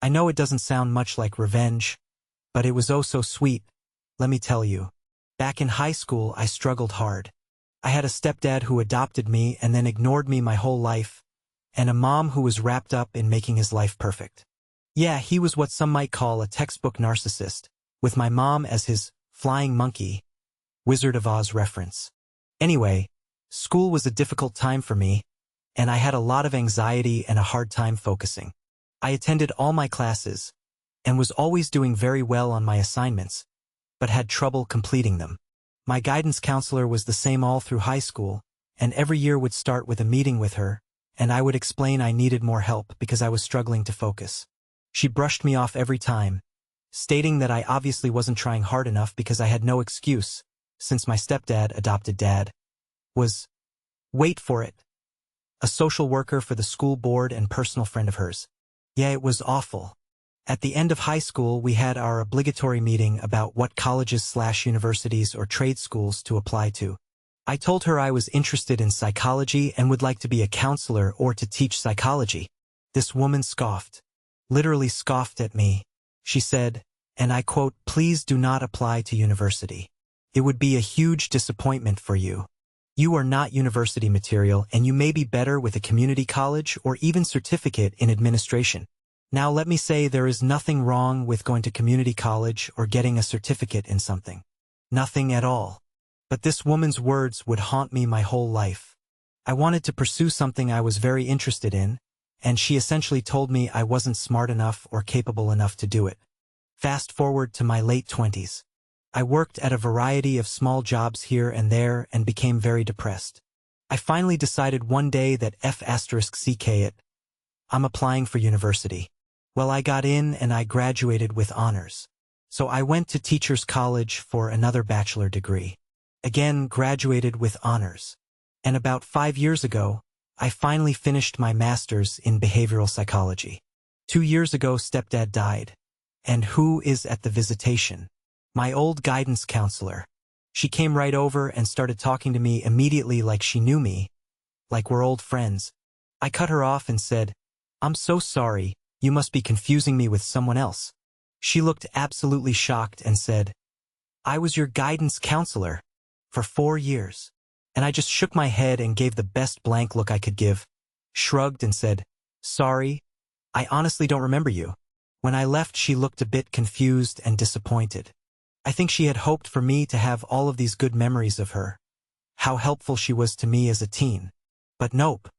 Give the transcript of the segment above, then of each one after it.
I know it doesn't sound much like revenge, but it was oh so sweet, let me tell you. Back in high school, I struggled hard. I had a stepdad who adopted me and then ignored me my whole life, and a mom who was wrapped up in making his life perfect. Yeah, he was what some might call a textbook narcissist, with my mom as his flying monkey, Wizard of Oz reference. Anyway, school was a difficult time for me, and I had a lot of anxiety and a hard time focusing. I attended all my classes, and was always doing very well on my assignments, but had trouble completing them. My guidance counselor was the same all through high school, and every year would start with a meeting with her, and I would explain I needed more help because I was struggling to focus. She brushed me off every time, stating that I obviously wasn't trying hard enough because I had no excuse, since my stepdad, adopted dad, was, wait for it, a social worker for the school board and personal friend of hers. Yeah, it was awful. At the end of high school, we had our obligatory meeting about what colleges/universities or trade schools to apply to. I told her I was interested in psychology and would like to be a counselor or to teach psychology. This woman scoffed, literally scoffed at me. She said, and I quote, "Please do not apply to university. It would be a huge disappointment for you. You are not university material and you may be better with a community college or even certificate in administration." Now let me say there is nothing wrong with going to community college or getting a certificate in something. Nothing at all. But this woman's words would haunt me my whole life. I wanted to pursue something I was very interested in, and she essentially told me I wasn't smart enough or capable enough to do it. Fast forward to my late 20s. I worked at a variety of small jobs here and there and became very depressed. I finally decided one day that F***ck it. I'm applying for university. Well, I got in and I graduated with honors. So I went to Teachers College for another bachelor degree. Again, graduated with honors. And about 5 years ago, I finally finished my master's in behavioral psychology. 2 years ago, stepdad died. And who is at the visitation? My old guidance counselor. She came right over and started talking to me immediately like she knew me, like we're old friends. I cut her off and said, "I'm so sorry, you must be confusing me with someone else." She looked absolutely shocked and said, "I was your guidance counselor for 4 years." And I just shook my head and gave the best blank look I could give, shrugged and said, "Sorry, I honestly don't remember you." When I left, she looked a bit confused and disappointed. I think she had hoped for me to have all of these good memories of her, how helpful she was to me as a teen. But nope.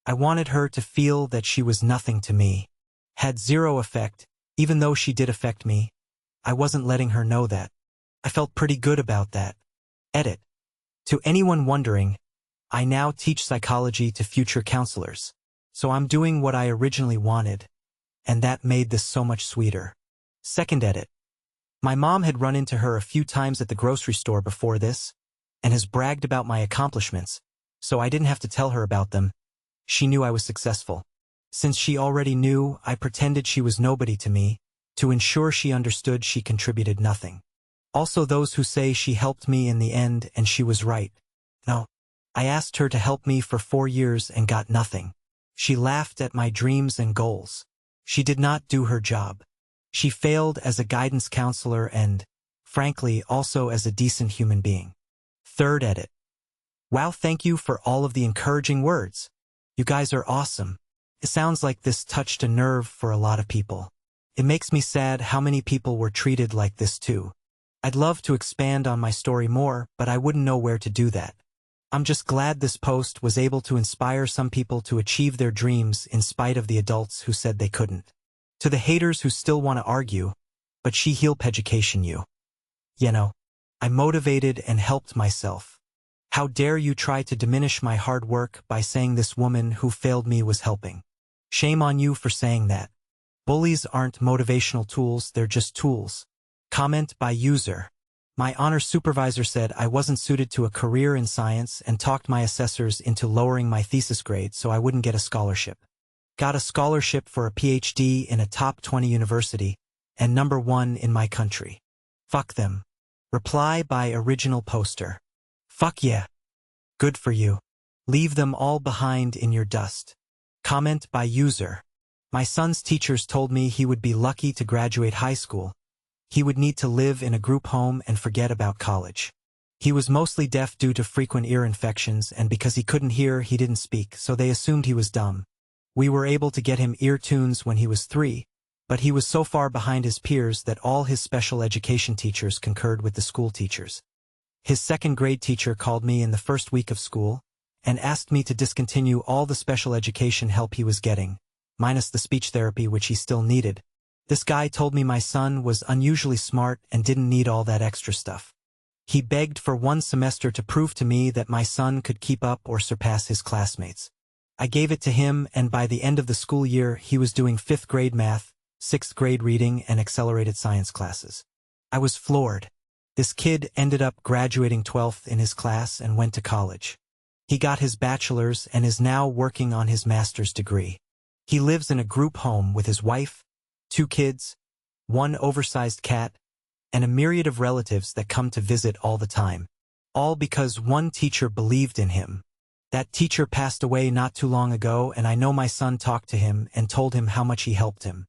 I wanted her to feel that she was nothing to me. Had zero effect, even though she did affect me. I wasn't letting her know that. I felt pretty good about that. Edit. To anyone wondering, I now teach psychology to future counselors. So I'm doing what I originally wanted, and that made this so much sweeter. Second edit. My mom had run into her a few times at the grocery store before this, and has bragged about my accomplishments, so I didn't have to tell her about them. She knew I was successful. Since she already knew, I pretended she was nobody to me, to ensure she understood she contributed nothing. Also those who say she helped me in the end and she was right. No. I asked her to help me for 4 years and got nothing. She laughed at my dreams and goals. She did not do her job. She failed as a guidance counselor and, frankly, also as a decent human being. Third edit. Wow, thank you for all of the encouraging words. You guys are awesome. It sounds like this touched a nerve for a lot of people. It makes me sad how many people were treated like this too. I'd love to expand on my story more, but I wouldn't know where to do that. I'm just glad this post was able to inspire some people to achieve their dreams in spite of the adults who said they couldn't. To the haters who still want to argue, but she heal education you. You know, I motivated and helped myself. How dare you try to diminish my hard work by saying this woman who failed me was helping. Shame on you for saying that. Bullies aren't motivational tools, they're just tools. Comment by user. My honor supervisor said I wasn't suited to a career in science and talked my assessors into lowering my thesis grade so I wouldn't get a scholarship. Got a scholarship for a PhD in a top 20 university, and #1 in my country. Fuck them. Reply by original poster. Fuck yeah. Good for you. Leave them all behind in your dust. Comment by user. My son's teachers told me he would be lucky to graduate high school. He would need to live in a group home and forget about college. He was mostly deaf due to frequent ear infections, and because he couldn't hear, he didn't speak, so they assumed he was dumb. We were able to get him ear tunes when he was 3, but he was so far behind his peers that all his special education teachers concurred with the school teachers. His second grade teacher called me in the first week of school and asked me to discontinue all the special education help he was getting, minus the speech therapy which he still needed. This guy told me my son was unusually smart and didn't need all that extra stuff. He begged for 1 semester to prove to me that my son could keep up or surpass his classmates. I gave it to him, and by the end of the school year he was doing 5th grade math, 6th grade reading, and accelerated science classes. I was floored. This kid ended up graduating 12th in his class and went to college. He got his bachelor's and is now working on his master's degree. He lives in a group home with his wife, 2 kids, 1 oversized cat, and a myriad of relatives that come to visit all the time. All because one teacher believed in him. That teacher passed away not too long ago, and I know my son talked to him and told him how much he helped him.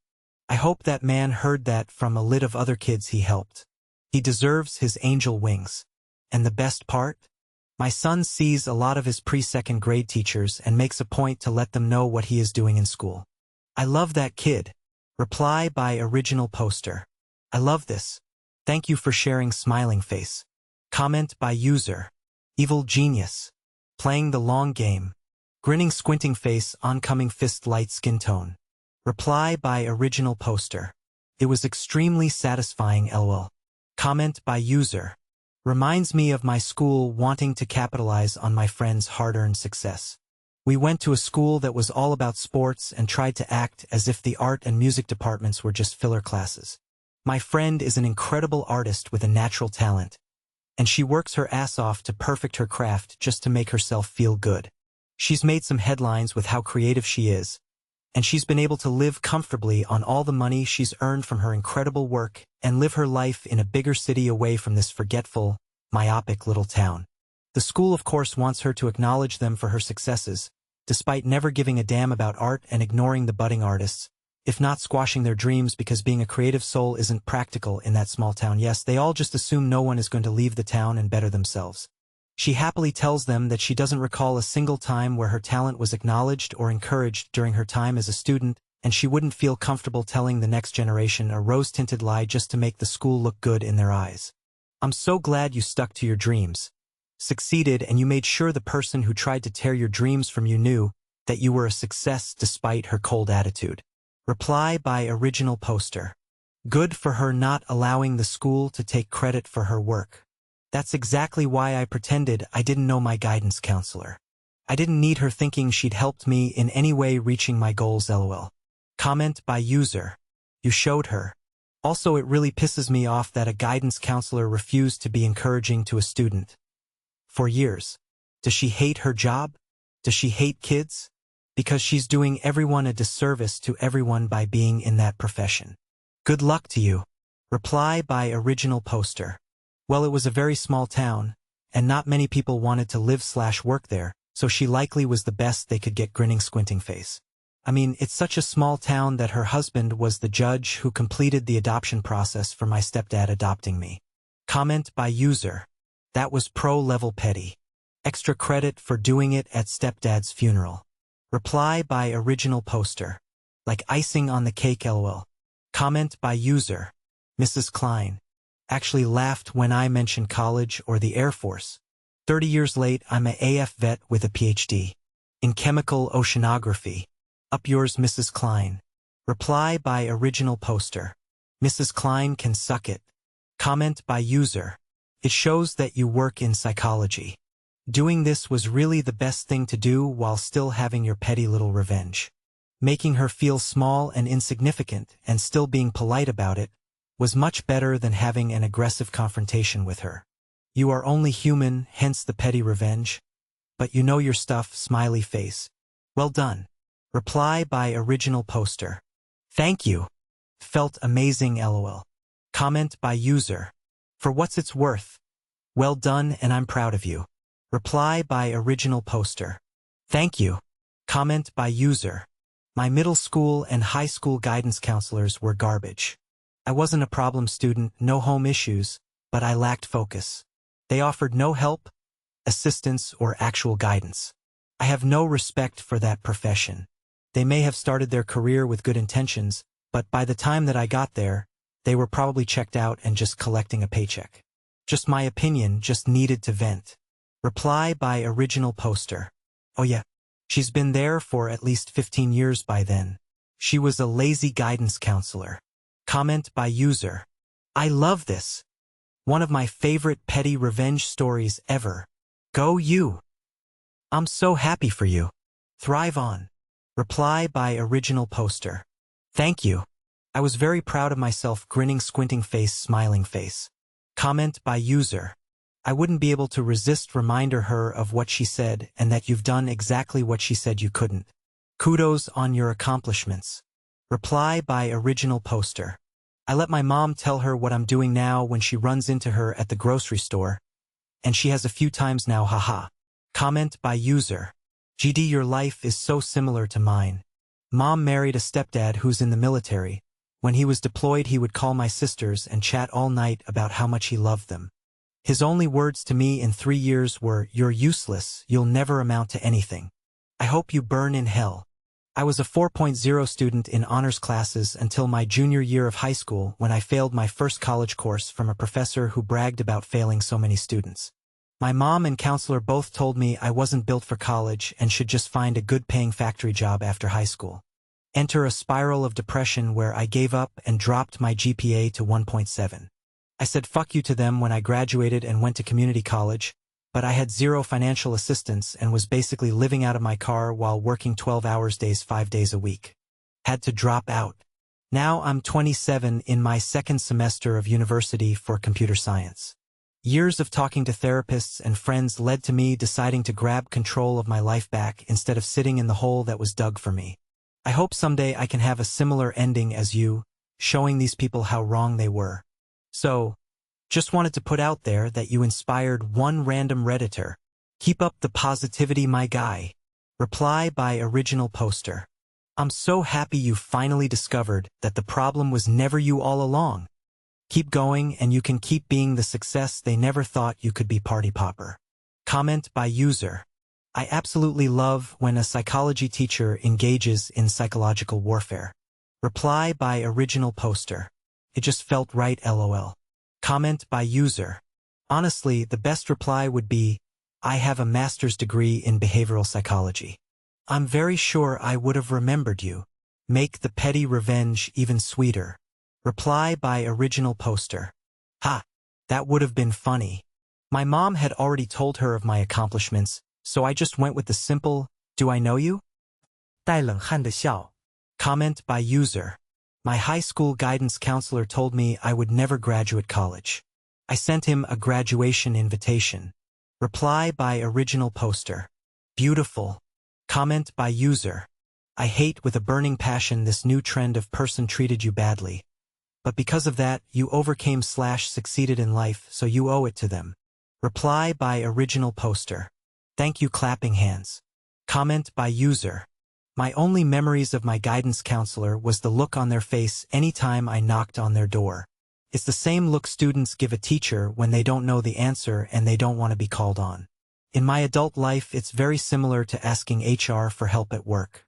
I hope that man heard that from a lid of other kids he helped. He deserves his angel wings. And the best part? My son sees a lot of his pre-2nd grade teachers and makes a point to let them know what he is doing in school. I love that kid. Reply by original poster. I love this. Thank you for sharing, smiling face. Comment by user. Evil genius. Playing the long game. Grinning squinting face, oncoming fist, light skin tone. Reply by original poster. It was extremely satisfying, lol. Comment by user. Reminds me of my school wanting to capitalize on my friend's hard-earned success. We went to a school that was all about sports and tried to act as if the art and music departments were just filler classes. My friend is an incredible artist with a natural talent, and she works her ass off to perfect her craft just to make herself feel good. She's made some headlines with how creative she is, and she's been able to live comfortably on all the money she's earned from her incredible work and live her life in a bigger city away from this forgetful, myopic little town. The school of course wants her to acknowledge them for her successes, despite never giving a damn about art and ignoring the budding artists, if not squashing their dreams because being a creative soul isn't practical in that small town. Yes, they all just assume no one is going to leave the town and better themselves. She happily tells them that she doesn't recall a single time where her talent was acknowledged or encouraged during her time as a student, and she wouldn't feel comfortable telling the next generation a rose-tinted lie just to make the school look good in their eyes. I'm so glad you stuck to your dreams, succeeded, and you made sure the person who tried to tear your dreams from you knew that you were a success despite her cold attitude. Reply by original poster. Good for her not allowing the school to take credit for her work. That's exactly why I pretended I didn't know my guidance counselor. I didn't need her thinking she'd helped me in any way reaching my goals, lol. Comment by user. You showed her. Also, it really pisses me off that a guidance counselor refused to be encouraging to a student. For years. Does she hate her job? Does she hate kids? Because she's doing everyone a disservice to everyone by being in that profession. Good luck to you. Reply by original poster. Well, it was a very small town, and not many people wanted to live/work there, so she likely was the best they could get, grinning squinting face. I mean, it's such a small town that her husband was the judge who completed the adoption process for my stepdad adopting me. Comment by user. That was pro-level petty. Extra credit for doing it at stepdad's funeral. Reply by original poster. Like icing on the cake, lol. Comment by user. Mrs. Klein. Actually laughed when I mentioned college or the Air Force. 30 years late, I'm a AF vet with a PhD. In chemical oceanography. Up yours, Mrs. Klein. Reply by original poster. Mrs. Klein can suck it. Comment by user. It shows that you work in psychology. Doing this was really the best thing to do while still having your petty little revenge. Making her feel small and insignificant and still being polite about it was much better than having an aggressive confrontation with her. You are only human, hence the petty revenge. But you know your stuff, smiley face. Well done. Reply by original poster. Thank you. Felt amazing, lol. Comment by user. For what's it's worth. Well done, and I'm proud of you. Reply by original poster. Thank you. Comment by user. My middle school and high school guidance counselors were garbage. I wasn't a problem student, no home issues, but I lacked focus. They offered no help, assistance, or actual guidance. I have no respect for that profession. They may have started their career with good intentions, but by the time that I got there, they were probably checked out and just collecting a paycheck. Just my opinion, just needed to vent. Reply by original poster. Oh yeah, she's been there for at least 15 years by then. She was a lazy guidance counselor. Comment by user. I love this. One of my favorite petty revenge stories ever. Go you. I'm so happy for you. Thrive on. Reply by original poster. Thank you. I was very proud of myself, grinning, squinting face, smiling face. Comment by user. I wouldn't be able to resist reminder her of what she said and that you've done exactly what she said you couldn't. Kudos on your accomplishments. Reply by original poster. I let my mom tell her what I'm doing now when she runs into her at the grocery store, and she has a few times now, haha. Comment by user. GD, your life is so similar to mine. Mom married a stepdad who's in the military. When he was deployed, he would call my sisters and chat all night about how much he loved them. His only words to me in 3 years were, "You're useless, you'll never amount to anything. I hope you burn in hell." I was a 4.0 student in honors classes until my junior year of high school when I failed my first college course from a professor who bragged about failing so many students. My mom and counselor both told me I wasn't built for college and should just find a good-paying factory job after high school. Enter a spiral of depression where I gave up and dropped my GPA to 1.7. I said fuck you to them when I graduated and went to community college, but I had zero financial assistance and was basically living out of my car while working 12 hours days 5 days a week. Had to drop out. Now I'm 27 in my second semester of university for computer science. Years of talking to therapists and friends led to me deciding to grab control of my life back instead of sitting in the hole that was dug for me. I hope someday I can have a similar ending as you, showing these people how wrong they were. So, just wanted to put out there that you inspired one random Redditor. Keep up the positivity, my guy. Reply by original poster. I'm so happy you finally discovered that the problem was never you all along. Keep going and you can keep being the success they never thought you could be, party popper. Comment by user. I absolutely love when a psychology teacher engages in psychological warfare. Reply by original poster. It just felt right, lol. Comment by user. Honestly, the best reply would be, I have a master's degree in behavioral psychology. I'm very sure I would have remembered you. Make the petty revenge even sweeter. Reply by original poster. Ha! That would have been funny. My mom had already told her of my accomplishments, so I just went with the simple, do I know you? 带冷汗的笑. Comment by user. My high school guidance counselor told me I would never graduate college. I sent him a graduation invitation. Reply by original poster. Beautiful. Comment by user. I hate with a burning passion this new trend of person treated you badly. But because of that, you overcame / succeeded in life, so you owe it to them. Reply by original poster. Thank you, clapping hands. Comment by user. My only memories of my guidance counselor was the look on their face anytime I knocked on their door. It's the same look students give a teacher when they don't know the answer and they don't want to be called on. In my adult life, it's very similar to asking HR for help at work.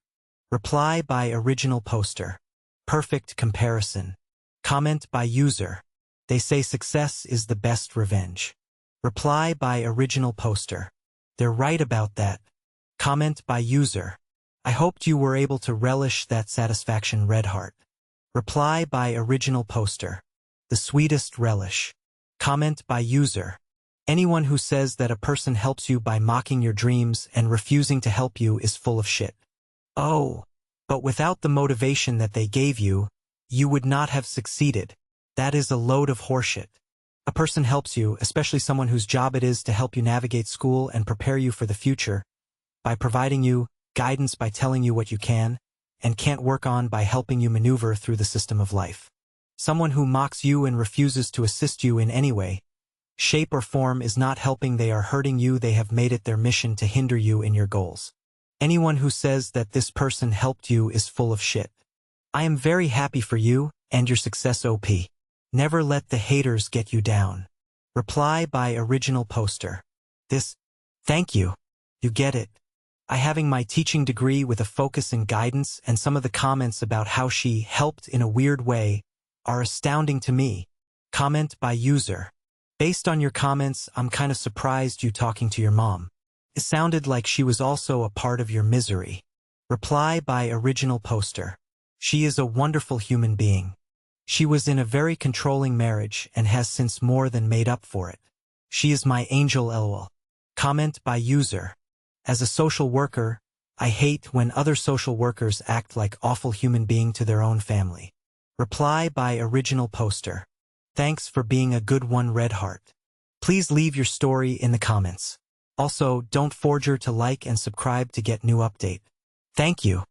Reply by original poster. Perfect comparison. Comment by user. They say success is the best revenge. Reply by original poster. They're right about that. Comment by user. I hoped you were able to relish that satisfaction, red heart. Reply by original poster. The sweetest relish. Comment by user. Anyone who says that a person helps you by mocking your dreams and refusing to help you is full of shit. Oh, but without the motivation that they gave you, you would not have succeeded. That is a load of horseshit. A person helps you, especially someone whose job it is to help you navigate school and prepare you for the future, by providing you guidance, by telling you what you can and can't work on, by helping you maneuver through the system of life. Someone who mocks you and refuses to assist you in any way, shape or form is not helping. They are hurting you. They have made it their mission to hinder you in your goals. Anyone who says that this person helped you is full of shit. I am very happy for you and your success OP. Never let the haters get you down. Reply by original poster. Thank you. You get it. I having my teaching degree with a focus in guidance, and some of the comments about how she helped in a weird way are astounding to me. Comment by user. Based on your comments, I'm kinda surprised you talking to your mom. It sounded like she was also a part of your misery. Reply by original poster. She is a wonderful human being. She was in a very controlling marriage and has since more than made up for it. She is my angel lol. Comment by user. As a social worker, I hate when other social workers act like awful human being to their own family. Reply by original poster. Thanks for being a good one, Red Heart. Please leave your story in the comments. Also, don't forget to like and subscribe to get new update. Thank you.